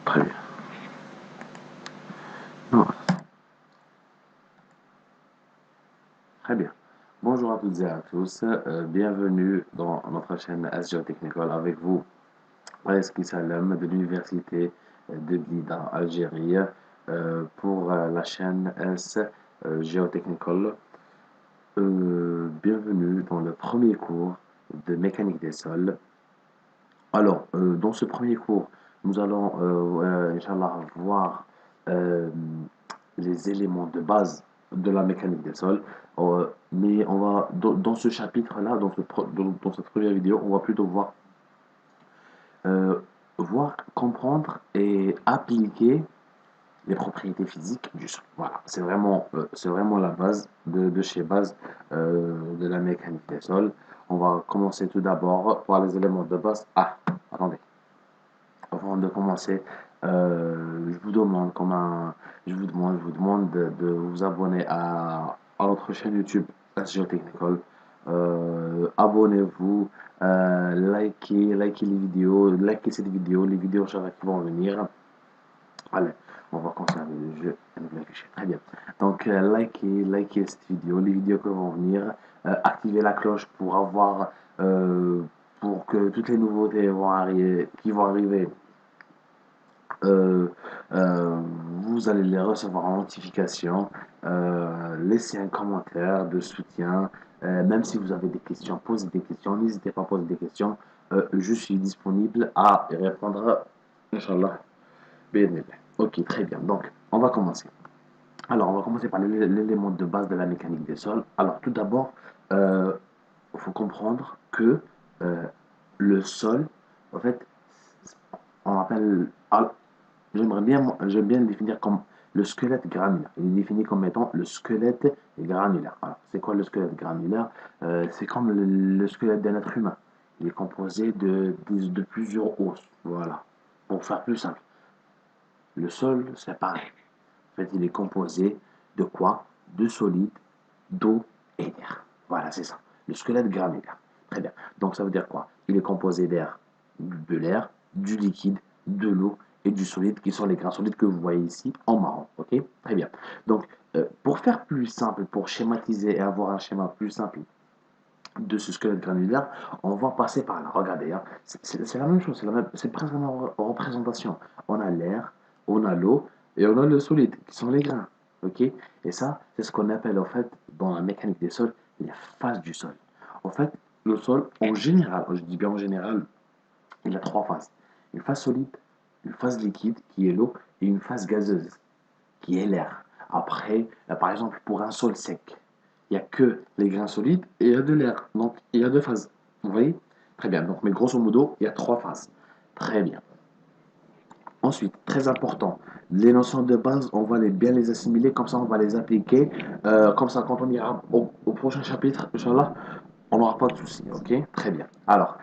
Très bien. Non, très bien. Bonjour à toutes et à tous. Bienvenue dans notre chaîne SGO Technical avec vous, Aeski Salem de l'Université de Blida, Algérie, pour la chaîne S Géotechnical. Bienvenue dans le premier cours de mécanique des sols. Alors, dans ce premier cours, nous allons, Inch'Allah, voir euh, les éléments de base de la mécanique des sols. Mais on va, dans ce chapitre-là, dans cette première vidéo, on va plutôt euh, voir, comprendre et appliquer les propriétés physiques du sol. Voilà, c'est vraiment la base de chez base de la mécanique des sols. On va commencer tout d'abord par les éléments de base. Ah, attendez. Avant de commencer, je vous demande je vous demande de vous abonner à notre chaîne YouTube SGO Technical. Abonnez-vous, likez les vidéos, likez cette vidéo, les vidéos qui vont venir. Allez, on va conserver le jeu. Très bien. Donc, likez cette vidéo, les vidéos qui vont venir. Activez la cloche pour avoir, pour que toutes les nouveautés qui vont arriver, euh, euh, vous allez les recevoir en notification. Laissez un commentaire de soutien. Même si vous avez des questions, posez des questions. N'hésitez pas à poser des questions. Je suis disponible à y répondre. Inch'Allah. Ok, très bien. Donc, on va commencer. Alors, on va commencer par l'élément de base de la mécanique des sols. Alors, tout d'abord, il faut comprendre que euh, le sol, en fait, on appelle, j'aime bien le définir comme le squelette granulaire. Il est défini comme étant le squelette granulaire. Alors, c'est quoi le squelette granulaire? C'est comme le squelette d'un être humain. Il est composé de plusieurs os. Voilà. Pour faire plus simple. Le sol, c'est pareil. En fait, il est composé de quoi? De solide, d'eau et d'air. Voilà, c'est ça. Le squelette granulaire. Très bien. Donc, ça veut dire quoi? Il est composé d'air, de l'air, du liquide, de l'eau et du solide, qui sont les grains solides que vous voyez ici en marron. Ok? Très bien. Donc, pour faire plus simple, pour schématiser et avoir un schéma plus simple de ce squelette granulaire, on va passer par là. Regardez, hein. C'est la même chose, c'est presque la même représentation. On a l'air, on a l'eau et on a le solide, qui sont les grains. Ok? Et ça, c'est ce qu'on appelle en fait dans la mécanique des sols les phases du sol. En fait, le sol, en général, je dis bien en général, il a trois phases. Une phase solide, une phase liquide, qui est l'eau, et une phase gazeuse, qui est l'air. Après, par exemple, pour un sol sec, il n'y a que les grains solides et il y a de l'air. Donc, il y a deux phases. Vous voyez? Très bien. Donc, mais grosso modo, il y a trois phases. Très bien. Ensuite, très important, les notions de base, on va bien les assimiler, comme ça on va les appliquer. Comme ça, quand on ira au prochain chapitre, Inch'Allah, on n'aura pas de soucis. Ok? Très bien. Alors,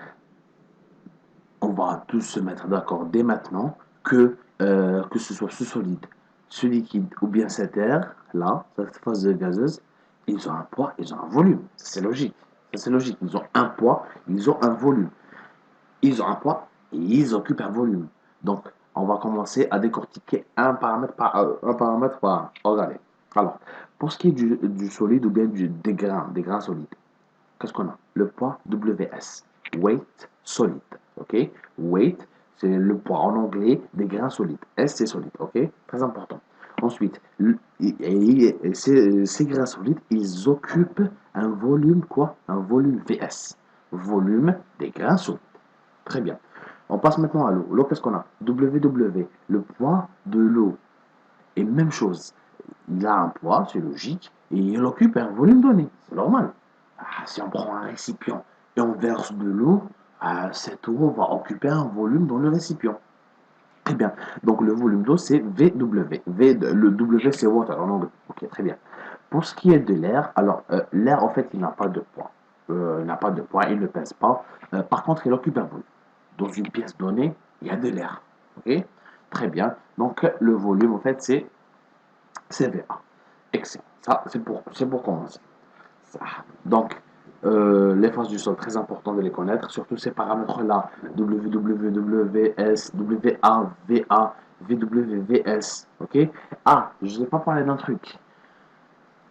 on va tous se mettre d'accord dès maintenant que ce soit ce solide, ce liquide ou bien cet air, là, cette phase gazeuse, ils ont un poids, ils ont un volume. C'est logique. C'est logique. Ils ont un poids, ils ont un volume. Ils ont un poids et ils occupent un volume. Donc, on va commencer à décortiquer un paramètre par un. Regardez. Alors, pour ce qui est du solide ou bien des grains solides, qu'est-ce qu'on a? Le poids WS, weight solide. Ok? Weight, c'est le poids en anglais des grains solides. S, c'est solide. Ok? Très important. Ensuite, ces grains solides, ils occupent un volume quoi? Un volume VS. Volume des grains solides. Très bien. On passe maintenant à l'eau. L'eau, qu'est-ce qu'on a? WW, le poids de l'eau. Et même chose, il a un poids, c'est logique, et il occupe un volume donné. C'est normal. Si on prend un récipient et on verse de l'eau, cette eau va occuper un volume dans le récipient. Très bien. Donc le volume d'eau, c'est VW. Le W, c'est water en anglais. Ok, très bien. Pour ce qui est de l'air, alors l'air, en fait, il n'a pas de poids. Il n'a pas de poids, il ne pèse pas. Par contre, il occupe un volume. Dans une pièce donnée, il y a de l'air. Ok? Très bien. Donc le volume, en fait, c'est VA. Excellent. Ça, c'est pour commencer. Ça. Donc, les phases du sol, très important de les connaître, surtout ces paramètres-là, WWWS, WAVA, VWVS, ok? Ah, je n'ai pas parlé d'un truc.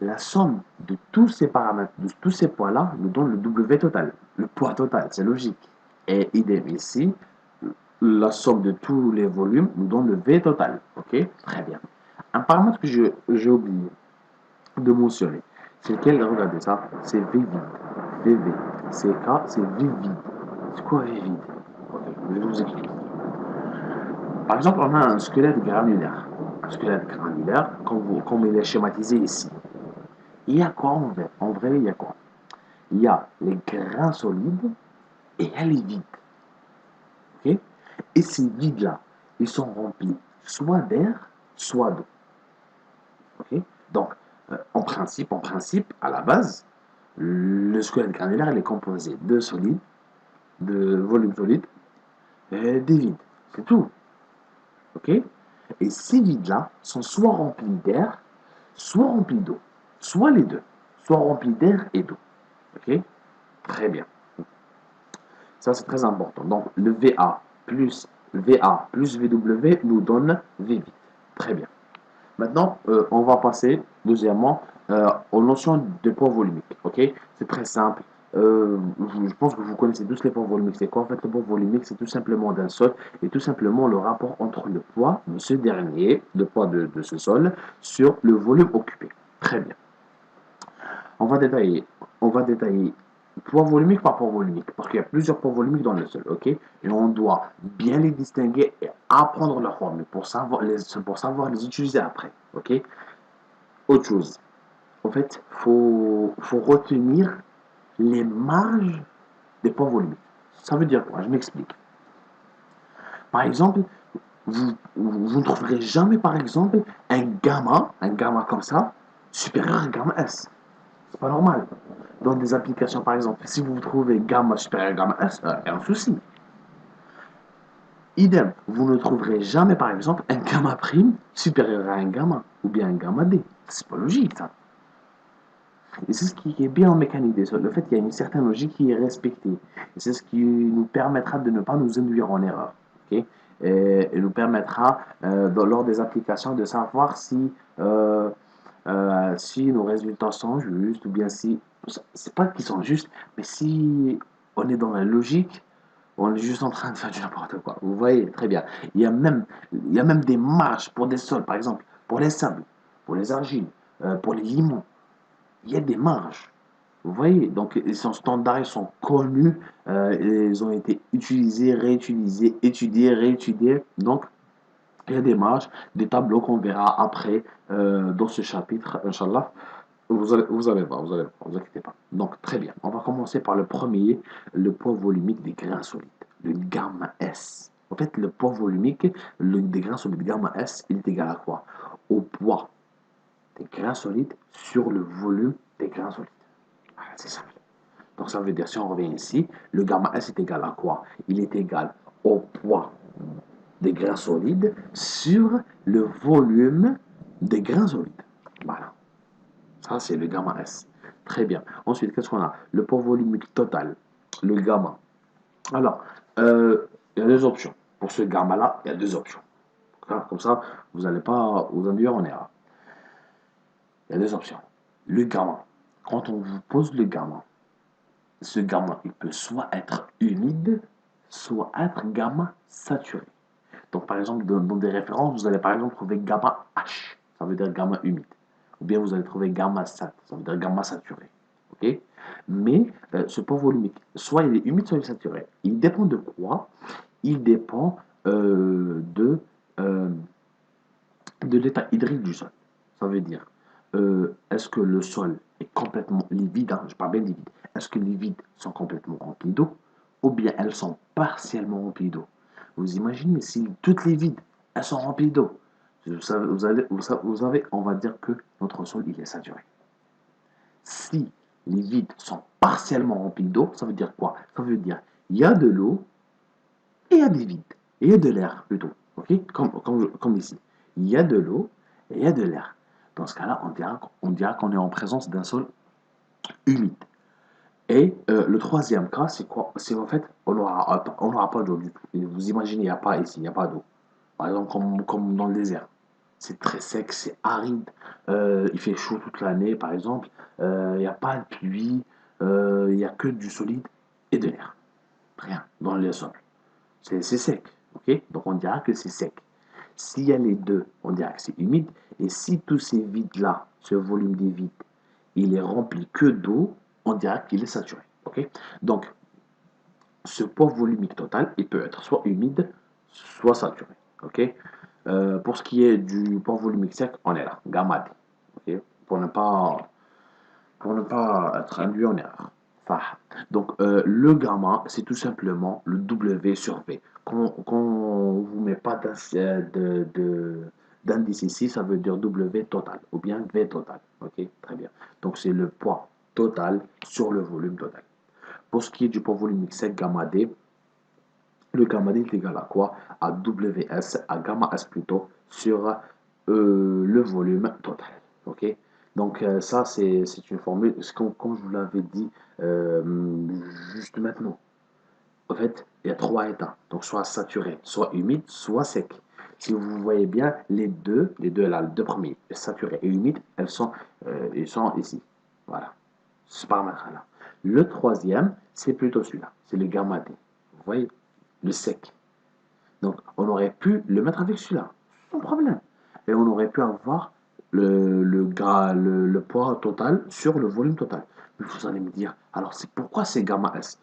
La somme de tous ces paramètres, de tous ces poids-là, nous donne le W total, le poids total, c'est logique. Et idem ici, la somme de tous les volumes nous donne le V total, ok? Très bien. Un paramètre que j'ai oublié de mentionner, c'est lequel? Regardez ça, c'est V vide, VV, c'est K, c'est V vide. C'est quoi V vide? Ok, je vais vous expliquer. Par exemple, on a un squelette granulaire. Un squelette granulaire, comme il est schématisé ici. Il y a quoi en vrai? En vrai, il y a quoi? Il y a les grains solides et il y a les vides. Ok? Et ces vides-là, ils sont remplis soit d'air, soit d'eau. Ok? Donc, en principe, à la base, le squelette granulaire il est composé de solides, de volumes solides et des vides. C'est tout. Ok? Et ces vides-là sont soit remplis d'air, soit remplis d'eau. Soit les deux. Soit remplis d'air et d'eau. Ok? Très bien. Ça, c'est très important. Donc, le VA plus VW nous donne V vide. Très bien. Maintenant, on va passer, deuxièmement, aux notions de poids volumique. Ok? C'est très simple. Je pense que vous connaissez tous les poids volumiques. C'est quoi en fait le poids volumique? C'est tout simplement d'un sol et tout simplement le rapport entre le poids de ce dernier, le poids de ce sol, sur le volume occupé. Très bien. On va détailler. On va détailler poids volumique par poids volumique, parce qu'il y a plusieurs poids volumiques dans le sol, ok? Et on doit bien les distinguer et apprendre leur formule pour savoir les utiliser après, ok? Autre chose, en fait, faut retenir les marges des poids volumiques. Ça veut dire quoi? Je m'explique. Par exemple, vous ne trouverez jamais, par exemple, un gamma comme ça, supérieur à un gamma S. C'est pas normal. Dans des applications, par exemple, si vous trouvez gamma supérieur à gamma S, il y a un souci. Idem, vous ne trouverez jamais, par exemple, un gamma prime supérieur à un gamma, ou bien un gamma D. C'est pas logique, ça. Et c'est ce qui est bien en mécanique des sols. Le fait qu'il y a une certaine logique qui est respectée. Et c'est ce qui nous permettra de ne pas nous induire en erreur. Ok? Et nous permettra, lors des applications, de savoir si nos résultats sont justes ou bien si. C'est pas qu'ils sont justes, mais si on est dans la logique, on est juste en train de faire du n'importe quoi. Vous voyez, très bien. Il y a même des marges pour des sols, par exemple, pour les sables, pour les argiles, pour les limons. Il y a des marges. Vous voyez, donc ils sont standards, ils sont connus, ils ont été utilisés, réutilisés, étudiés, réétudiés. Donc, il y a des marges, des tableaux qu'on verra après dans ce chapitre, Inch'Allah. Vous allez voir, vous inquiétez pas. Donc, très bien. On va commencer par le premier, le poids volumique des grains solides, le gamma S. En fait, le poids volumique des grains solides gamma S, il est égal à quoi? Au poids des grains solides sur le volume des grains solides. Voilà, c'est simple. Donc, ça veut dire, si on revient ici, le gamma S est égal à quoi? Il est égal au poids des grains solides sur le volume des grains solides. Voilà. Ça, c'est le gamma S. Très bien. Ensuite, qu'est-ce qu'on a? Le poids volumique total, le gamma. Alors, il y a deux options. Pour ce gamma-là, il y a deux options. Comme ça, vous n'allez pas vous induire en erreur. Il y a deux options. Le gamma. Quand on vous pose le gamma, ce gamma, il peut soit être humide, soit être gamma saturé. Donc, par exemple, dans des références, vous allez par exemple trouver gamma H, ça veut dire gamma humide. Ou bien vous allez trouver gamma sat, ça veut dire gamma saturé. Ok? Mais ce point volumique, soit il est humide, soit il est saturé. Il dépend de quoi? Il dépend euh, de l'état hydrique du sol. Ça veut dire, est-ce que le sol est complètement livide, hein, je parle bien livide, est-ce que les vides sont complètement remplis d'eau ou bien elles sont partiellement remplies d'eau? Vous imaginez si toutes les vides, elles sont remplies d'eau. On va dire que notre sol, il est saturé. Si les vides sont partiellement remplis d'eau, ça veut dire quoi? Ça veut dire il y a de l'eau et il y a des vides. Et il y a de l'air plutôt. Ok? Comme ici. Il y a de l'eau et il y a de l'air. Dans ce cas-là, on dira qu'on est en présence d'un sol humide. Et le troisième cas, c'est quoi? C'est en fait, on n'aura pas d'eau du tout. Et vous imaginez, il n'y a pas ici, il n'y a pas d'eau. Par exemple, comme dans le désert. C'est très sec, c'est aride. Il fait chaud toute l'année, par exemple. Il n'y a pas de pluie. Il n'y a que du solide et de l'air. Rien dans le sol. C'est sec. Ok? Donc on dira que c'est sec. S'il y a les deux, on dira que c'est humide. Et si tous ces vides-là, ce volume des vides, il est rempli que d'eau, on dira qu'il est saturé. Ok? Donc, ce poids volumique total, il peut être soit humide, soit saturé. Ok? Pour ce qui est du poids volumique sec, on est là, gamma D. Ok? Pour ne pas être induit en erreur. Enfin, donc, le gamma, c'est tout simplement le W sur V. Quand on ne vous met pas d'indice ici, ça veut dire W total ou bien V total. Ok, très bien. Donc, c'est le poids total sur le volume total. Pour ce qui est du poids volumique sec gamma D, le gamma D est égal à quoi? À WS, à gamma S plutôt, sur le volume total. Ok? Donc ça, c'est une formule, comme je vous l'avais dit euh, juste maintenant. En fait, il y a trois états. Donc soit saturé, soit humide, soit sec. Si vous voyez bien, les deux là, les deux premiers, saturé et humide, ils sont ici. Voilà, ce paramètre-là. Le troisième, c'est plutôt celui-là. C'est le gamma D. Vous voyez? Le sec. Donc, on aurait pu le mettre avec celui-là, sans problème. Et on aurait pu avoir le poids total sur le volume total. Mais vous allez me dire, alors c'est pourquoi c'est gamma S?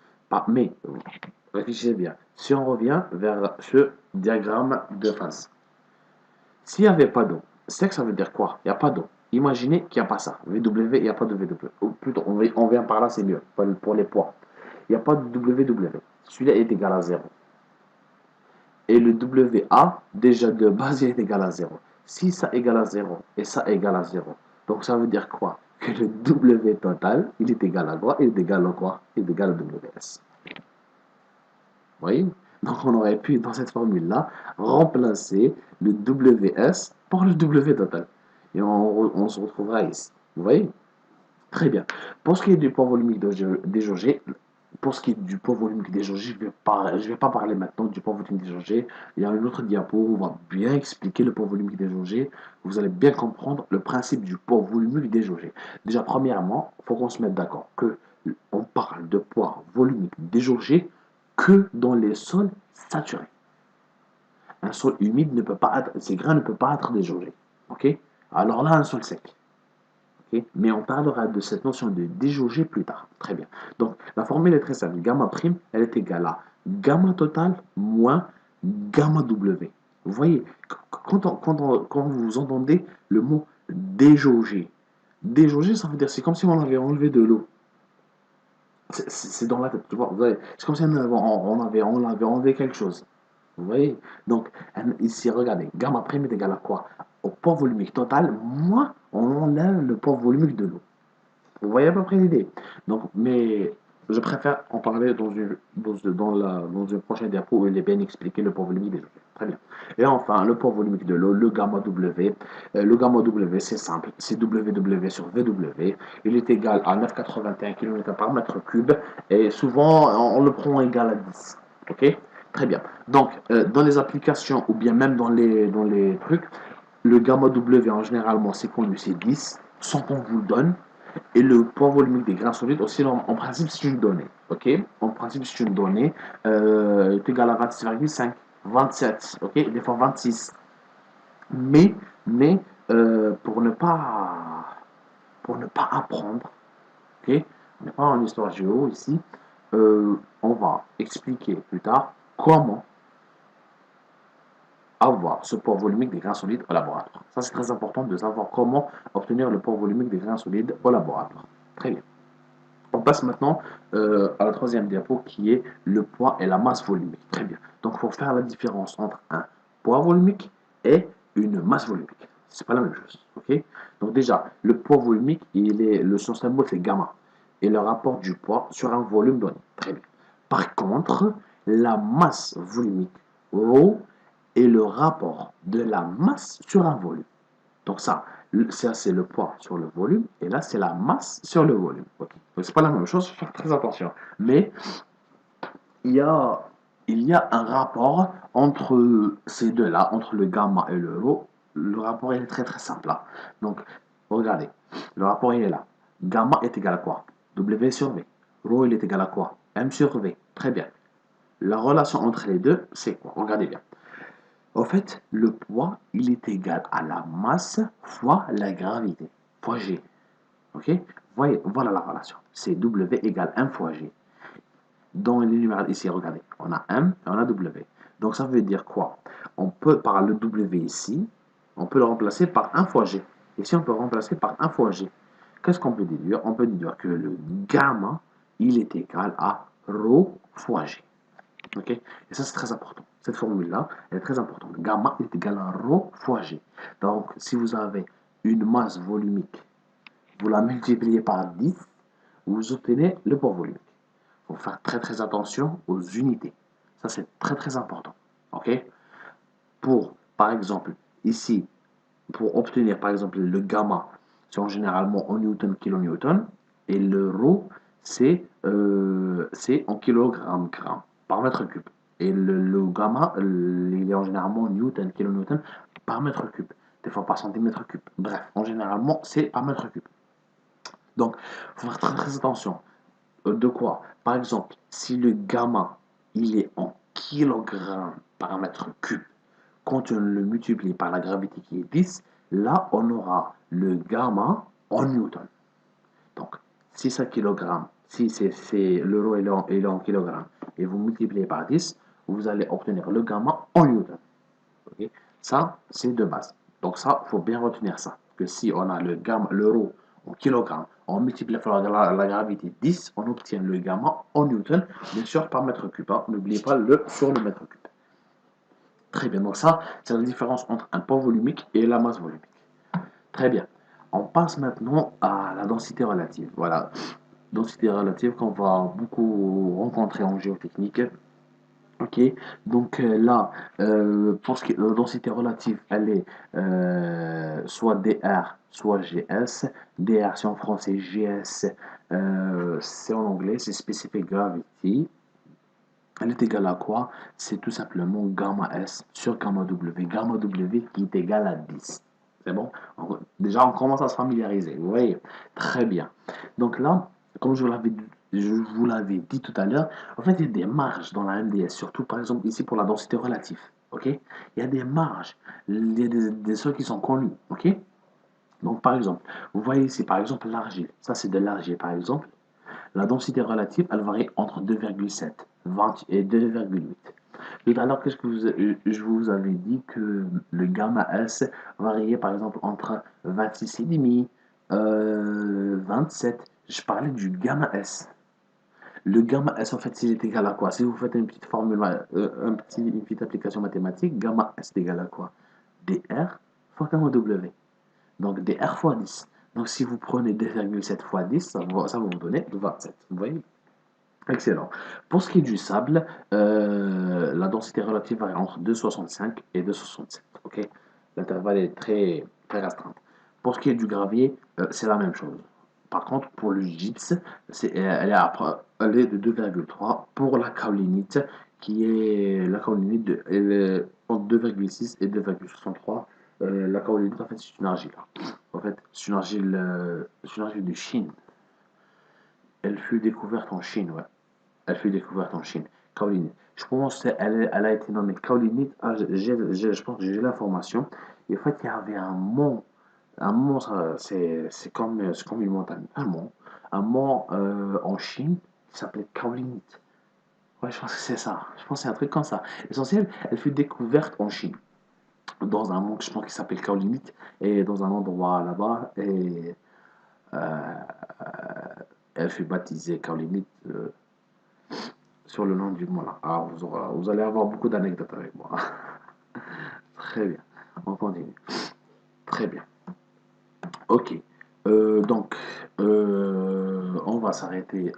Mais réfléchissez bien. Si on revient vers ce diagramme de phase, s'il n'y avait pas d'eau, sec, ça veut dire quoi? Il n'y a pas d'eau. Imaginez qu'il n'y a pas ça. VW, il n'y a pas de VW. Ou plutôt, on vient par là, c'est mieux, pour les poids. Il n'y a pas de WW. Celui-là est égal à zéro. Et le WA, déjà de base, il est égal à zéro. Si ça égale à zéro et ça égale à zéro, donc ça veut dire quoi? Que le W total, il est égal à quoi? Il est égal à quoi? Il est égal à WS. Vous voyez? Donc on aurait pu, dans cette formule-là, remplacer le WS par le W total. Et on se retrouvera ici. Vous voyez? Très bien. Pour ce qui est du poids volumique déjaugé, pour ce qui est du poids volumique déjaugé, je vais pas parler maintenant du poids volumique déjaugé. Il y a une autre diapo où on va bien expliquer le poids volumique déjaugé. Vous allez bien comprendre le principe du poids volumique déjaugé. Déjà, premièrement, il faut qu'on se mette d'accord que on parle de poids volumique déjaugé que dans les sols saturés. Un sol humide ne peut pas être, ses grains ne peuvent pas être déjaugés. Ok? Alors là, un sol sec. Okay. Mais on parlera de cette notion de déjauger plus tard. Très bien. Donc, la formule est très simple. Gamma prime, elle est égale à gamma total moins gamma W. Vous voyez, quand vous entendez le mot déjauger, déjauger, ça veut dire c'est comme si on avait enlevé de l'eau. C'est dans la tête, tu vois. C'est comme si on avait enlevé quelque chose. Vous voyez? Donc, ici, regardez, gamma prime est égal à quoi? Au poids volumique total, moins on enlève le poids volumique de l'eau. Vous voyez à peu près l'idée. Donc, mais je préfère en parler dans une prochaine diapo où il est bien expliqué le poids volumique des objets. Très bien. Et enfin, le poids volumique de l'eau, le gamma W. Le gamma W, c'est simple, c'est WW sur VW. Il est égal à 9,81 km par mètre cube. Et souvent, on le prend égal à 10. OK? Très bien. Donc, dans les applications ou bien même dans les trucs, le gamma W en généralement, c'est connu, c'est 10, sans qu'on vous le donne. Et le poids volumique des grains solides aussi, en principe, c'est une donnée. Ok? En principe, c'est une donnée. Est égal à 26,5, 27, ok? Des fois 26. Mais, mais pour ne pas apprendre, ok? On n'est pas en histoire géo ici. On va expliquer plus tard comment avoir ce poids volumique des grains solides au laboratoire. Ça, c'est très important de savoir comment obtenir le poids volumique des grains solides au laboratoire. Très bien. On passe maintenant à la troisième diapo qui est le poids et la masse volumique. Très bien. Donc, il faut faire la différence entre un poids volumique et une masse volumique. C'est pas la même chose. Ok? Donc, déjà, le poids volumique, son symbole c'est gamma. Et le rapport du poids sur un volume donné. Très bien. Par contre, la masse volumique, rho, est le rapport de la masse sur un volume. Donc ça, Ça, c'est le poids sur le volume, et là, c'est la masse sur le volume. Ok. Donc, c'est pas la même chose, faut faire très attention. Mais il y a, il y a un rapport entre ces deux-là, entre le gamma et le rho. Le rapport, il est très très simple là. Donc, regardez, le rapport, il est là. Gamma est égal à quoi? W sur V. Rho, il est égal à quoi? M sur V. Très bien. La relation entre les deux, c'est quoi? Regardez bien. En fait, le poids, il est égal à la masse fois la gravité, fois G. Ok? Voyez, voilà la relation. C'est W égale M fois G. Dans les numéros ici, regardez, on a M et on a W. Donc ça veut dire quoi? On peut, par le W ici, on peut le remplacer par 1 fois G. Ici, on peut remplacer par 1 fois G. Qu'est-ce qu'on peut déduire? On peut déduire que le gamma, il est égal à ρ fois G. Ok? Et ça, c'est très important. Cette formule-là, elle est très importante. Gamma est égal à ρ fois G. Donc, si vous avez une masse volumique, vous la multipliez par 10, vous obtenez le poids volumique. Il faut faire très très attention aux unités. Ça, c'est très très important. Ok? Pour, par exemple, ici, pour obtenir, par exemple, le gamma, c'est généralement en newton, kilonewton, et le rho, c'est en kilogramme, gramme, par mètre cube. Et le gamma, il est en généralement en newton, kilonewton, par mètre cube. Des fois par centimètre cube. Bref, en généralement, c'est par mètre cube. Donc, il faut faire très très attention. De quoi? Par exemple, si le gamma, il est en kilogrammes par mètre cube, quand on le multiplie par la gravité qui est 10, là, on aura le gamma en newton. Donc, si c'est kilogramme, si l'euro est en kilogrammes, et vous multipliez par 10, vous allez obtenir le gamma en newton. Okay? Ça, c'est de base. Donc ça, il faut bien retenir ça. Que si on a le gamma, l'euro en kilogrammes, on multiplie par la gravité 10, on obtient le gamma en newton, bien sûr par mètre cube. Hein. N'oubliez pas le sur le mètre cube. Très bien, donc ça, c'est la différence entre un poids volumique et la masse volumique. Très bien. On passe maintenant à la densité relative. Voilà, densité relative qu'on va beaucoup rencontrer en géotechnique. Ok, donc là, pour ce qui est de la densité relative, elle est soit dr, soit gs. Dr, c'est en français, gs, c'est en anglais, c'est Specific Gravity. Elle est égale à quoi? C'est tout simplement gamma S sur gamma W. Gamma W qui est égal à 10. C'est bon? Déjà, on commence à se familiariser. Vous voyez? Très bien. Donc là, comme je vous l'avais dit tout à l'heure, en fait, il y a des marges dans la MDS, surtout par exemple ici pour la densité relative. Ok? Il y a des marges. Il y a des seuils qui sont connus. Ok? Donc par exemple, vous voyez ici par exemple l'argile. Ça, c'est de l'argile par exemple. La densité relative, elle varie entre 2,7, 20 et 2,8. Tout à l'heure, qu'est-ce que je vous avais dit que le gamma S variait par exemple entre 26,5, 27. Je parlais du gamma S. Le gamma S, en fait, s'il est égal à quoi? Si vous faites une petite formule, une petite application mathématique, gamma S est égal à quoi? dr fois gamma W. Donc dr fois 10. Donc si vous prenez 2,7 fois 10, ça va vous donner 27. Vous voyez? Excellent. Pour ce qui est du sable, la densité relative varie entre 2,65 et 2,67. Ok? L'intervalle est très, très restreint. Pour ce qui est du gravier, c'est la même chose. Par contre, pour le gypse, elle est de 2,3. Pour la kaolinite, la kaolinite, elle est entre 2,6 et 2,63. La kaolinite, en fait, c'est une argile. En fait, c'est une argile de Chine. Elle fut découverte en Chine, ouais. Elle fut découverte en Chine. Kaolinite. Je pense qu'elle elle a été nommée Kaolinite. Ah, je pense que j'ai l'information. Et en fait, il y avait un mont. Un mont, c'est comme une montagne. Un mont en Chine qui s'appelait Kaolinite. Ouais, je pense que c'est ça. Je pense que c'est un truc comme ça. L'essentiel, elle fut découverte en Chine. Dans un mont, je pense, qui s'appelle Kaolinite. Et dans un endroit là-bas. Et euh, elle fut baptisée Kaolinite. Sur le nom du mont là. Alors vous allez avoir beaucoup d'anecdotes avec moi. Très bien. On continue. Très bien. Ok. Donc, on va s'arrêter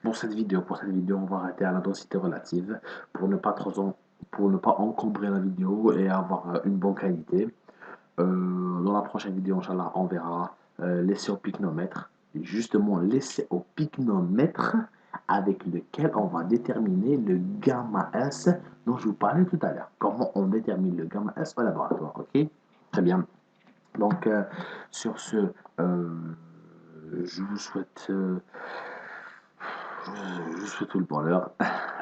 pour cette vidéo. Pour cette vidéo, on va arrêter à la densité relative pour ne pas encombrer la vidéo et avoir une bonne qualité. Dans la prochaine vidéo, Inch'Allah, on verra l'essai au picnomètre. Justement, l'essai au picnomètre avec lequel on va déterminer le gamma S dont je vous parlais tout à l'heure. Comment on détermine le gamma S au laboratoire, ok? Très bien. Donc, sur ce, je vous souhaite, je vous souhaite tout le bonheur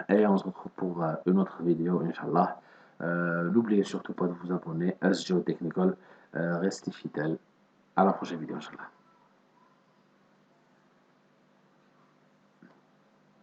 et on se retrouve pour une autre vidéo, Inch'Allah. N'oubliez surtout pas de vous abonner à SGO Technical. Restez fidèles. À la prochaine vidéo, Inch'Allah.